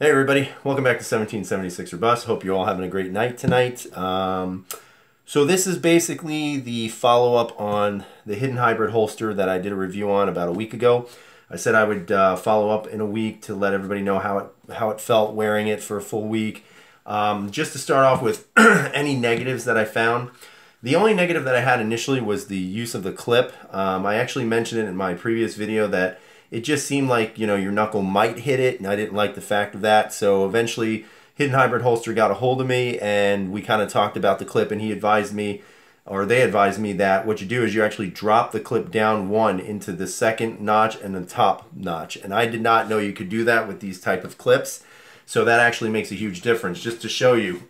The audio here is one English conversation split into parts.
Hey everybody, welcome back to 1776er Bus. Hope you're all having a great night tonight. So this is basically the follow-up on the hidden hybrid holster that I did a review on about a week ago. I said I would follow up in a week to let everybody know how it felt wearing it for a full week. Just to start off with any negatives that I found. The only negative that I had initially was the use of the clip. I actually mentioned it in my previous video that it just seemed like, you know, your knuckle might hit it, and I didn't like the fact of that. So eventually, Hidden Hybrid Holster got a hold of me, and we kind of talked about the clip, and he advised me, or they advised me, that what you do is you actually drop the clip down one into the second notch and the top notch. And I did not know you could do that with these type of clips. So that actually makes a huge difference. Just to show you,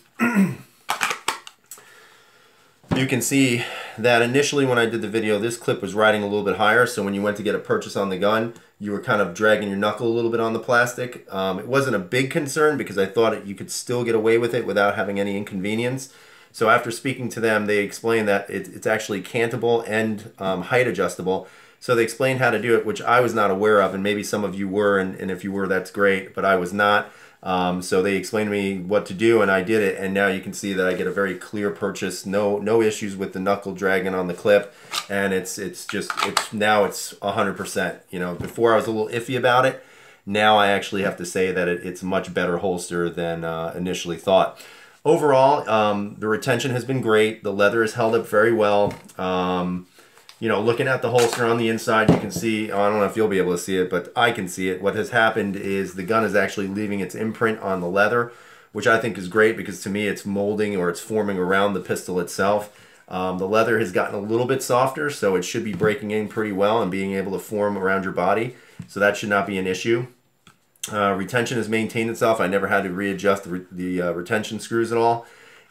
you can see that initially when I did the video, this clip was riding a little bit higher. So when you went to get a purchase on the gun, you were kind of dragging your knuckle a little bit on the plastic. It wasn't a big concern because I thought you could still get away with it without having any inconvenience. So after speaking to them, they explained that it's actually cantable and height adjustable. So they explained how to do it, which I was not aware of, and maybe some of you were, and if you were, that's great, but I was not. So they explained to me what to do, and I did it, and now you can see that I get a very clear purchase. No issues with the knuckle dragging on the clip, and it's now it's 100%. You know, before I was a little iffy about it. Now I actually have to say that it's a much better holster than initially thought. Overall, the retention has been great. The leather has held up very well. You know, looking at the holster on the inside, you can see, I don't know if you'll be able to see it, but I can see it. What has happened is the gun is actually leaving its imprint on the leather, which I think is great because to me it's molding or it's forming around the pistol itself. The leather has gotten a little bit softer, so it should be breaking in pretty well and being able to form around your body. So that should not be an issue. Retention has maintained itself. I never had to readjust the retention screws at all.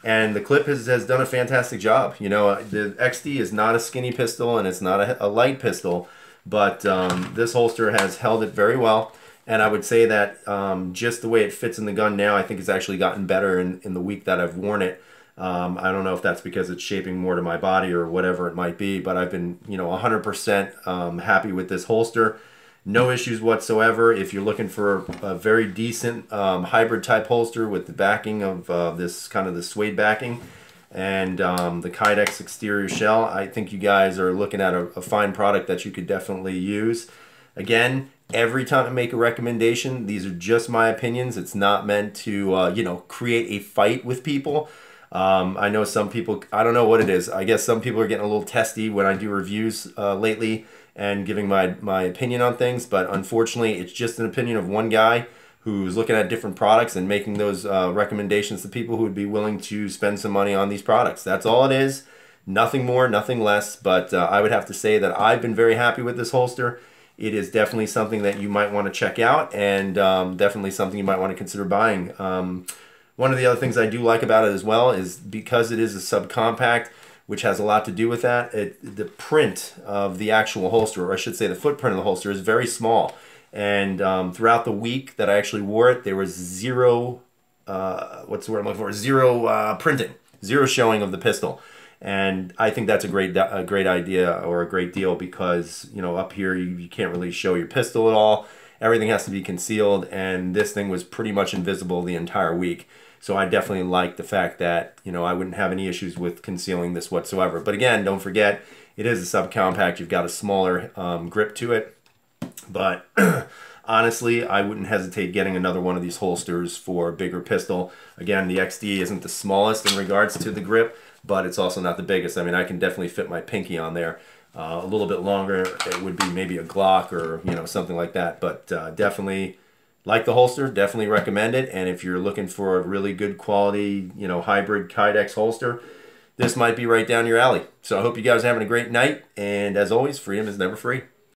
And the clip has done a fantastic job. You know, the XD is not a skinny pistol and it's not a light pistol, but this holster has held it very well. And I would say that just the way it fits in the gun now, I think it's actually gotten better in the week that I've worn it. I don't know if that's because it's shaping more to my body or whatever it might be, but I've been, you know, 100% happy with this holster. No issues whatsoever. If you're looking for a very decent hybrid type holster with the backing of this kind of the suede backing and the Kydex exterior shell, I think you guys are looking at a fine product that you could definitely use. Again, every time I make a recommendation, these are just my opinions. It's not meant to you know, create a fight with people. I know some people, I don't know what it is. I guess some people are getting a little testy when I do reviews lately and giving my opinion on things, but unfortunately it's just an opinion of one guy who's looking at different products and making those recommendations to people who would be willing to spend some money on these products. That's all it is. Nothing more, nothing less, but I would have to say that I've been very happy with this holster. It is definitely something that you might want to check out, and definitely something you might want to consider buying. One of the other things I do like about it as well is because it is a subcompact, which has a lot to do with that. The print of the actual holster, or I should say the footprint of the holster, is very small. And throughout the week that I actually wore it, there was zero, what's the word I'm looking for? Zero printing, zero showing of the pistol. And I think that's a great idea or a great deal because, you know, up here you can't really show your pistol at all. Everything has to be concealed, and this thing was pretty much invisible the entire week. So I definitely like the fact that, you know, I wouldn't have any issues with concealing this whatsoever. But again, don't forget, it is a subcompact. You've got a smaller grip to it. But honestly, I wouldn't hesitate getting another one of these holsters for a bigger pistol. Again, the XD isn't the smallest in regards to the grip, but it's also not the biggest. I mean, I can definitely fit my pinky on there. A little bit longer, it would be maybe a Glock or, you know, something like that. But definitely like the holster, definitely recommend it. And if you're looking for a really good quality, you know, hybrid Kydex holster, this might be right down your alley. So I hope you guys are having a great night. And as always, freedom is never free.